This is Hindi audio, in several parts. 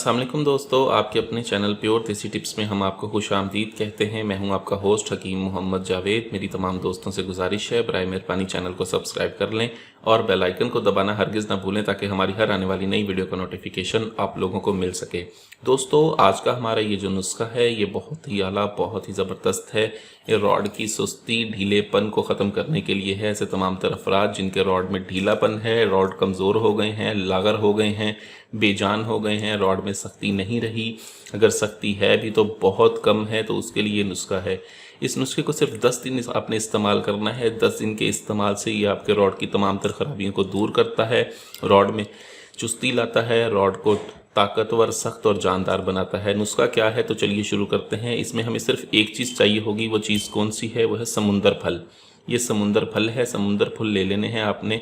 अस्सलाम वालेकुम दोस्तों, आपके अपने चैनल प्योर देसी टिप्स में हम आपको खुशामदीद कहते हैं। मैं हूं आपका होस्ट हकीम मोहम्मद जावेद। मेरी तमाम दोस्तों से गुजारिश है बराए मेहरबानी चैनल को सब्सक्राइब कर लें और बेल आइकन को दबाना हरगिज़ ना भूलें ताकि हमारी हर आने वाली नई वीडियो का नोटिफिकेशन आप लोगों को मिल सके। दोस्तों, आज का हमारा ये जो नुस्खा है ये बहुत ही आला, बहुत ही ज़बरदस्त है। ये रॉड की सुस्ती, ढीलेपन को ख़त्म करने के लिए है। ऐसे तमाम तर अफराद जिनके रॉड में ढीलापन है, रॉड कमज़ोर हो गए हैं, लागर हो गए हैं, बेजान हो गए हैं, रॉड में सख्ती नहीं रही, अगर सख्ती है भी तो बहुत कम है, तो उसके लिए ये नुस्खा है। इस नुस्खे को सिर्फ 10 दिन आपने इस्तेमाल करना है। 10 दिन के इस्तेमाल से ये आपके रॉड की तमाम तर खराबियों को दूर करता है, रॉड में चुस्ती लाता है, रॉड को ताकतवर, सख्त और जानदार बनाता है। नुस्खा क्या है तो चलिए शुरू करते हैं। इसमें हमें सिर्फ एक चीज़ चाहिए होगी। वो चीज़ कौन सी है? वो है समुंदर फल। ये समुंदर फल है। समुंदर फल ले लेने हैं आपने।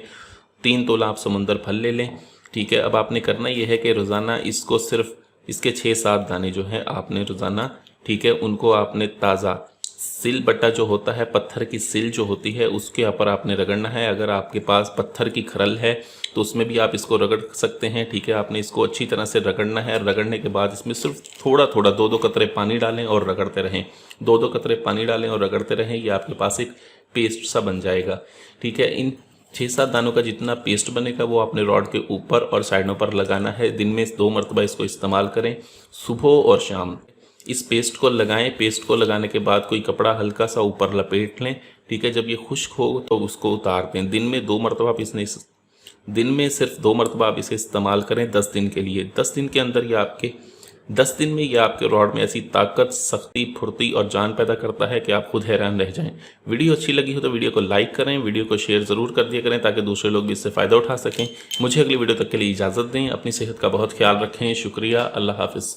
3 तोला आप समुंदर फल ले लें। ठीक है। अब आपने करना ये है कि रोज़ाना इसको सिर्फ इसके 6-7 दाने जो हैं आपने रोज़ाना, ठीक है, उनको आपने ताज़ा सिल बट्टा जो होता है, पत्थर की सिल जो होती है, उसके ऊपर आपने रगड़ना है। अगर आपके पास पत्थर की खरल है तो उसमें भी आप इसको रगड़ सकते हैं। ठीक है। आपने इसको अच्छी तरह से रगड़ना है। रगड़ने के बाद इसमें सिर्फ थोड़ा थोड़ा 2-2 कतरे पानी डालें और रगड़ते रहें। 2-2 कतरे पानी डालें और रगड़ते रहें। ये आपके पास एक पेस्ट सा बन जाएगा। ठीक है। इन 6-7 दानों का जितना पेस्ट बनेगा वो आपने रॉड के ऊपर और साइडों पर लगाना है। दिन में 2 मरतबा इसको इस्तेमाल करें, सुबह और शाम। इस पेस्ट को लगाएं। पेस्ट को लगाने के बाद कोई कपड़ा हल्का सा ऊपर लपेट लें। ठीक है। जब ये खुश्क हो तो उसको उतार दें। दिन में 2 मरतबा आप दिन में सिर्फ 2 मरतबा आप इसे इस्तेमाल करें 10 दिन के लिए। 10 दिन के अंदर ये आपके 10 दिन में ये आपके रॉड में ऐसी ताकत, सख्ती, फुर्ती और जान पैदा करता है कि आप खुद हैरान रह जाएं। वीडियो अच्छी लगी हो तो वीडियो को लाइक करें, वीडियो को शेयर ज़रूर कर दिया करें ताकि दूसरे लोग भी इससे फ़ायदा उठा सकें। मुझे अगली वीडियो तक के लिए इजाज़त दें। अपनी सेहत का बहुत ख्याल रखें। शुक्रिया। अल्लाह हाफ़िज़।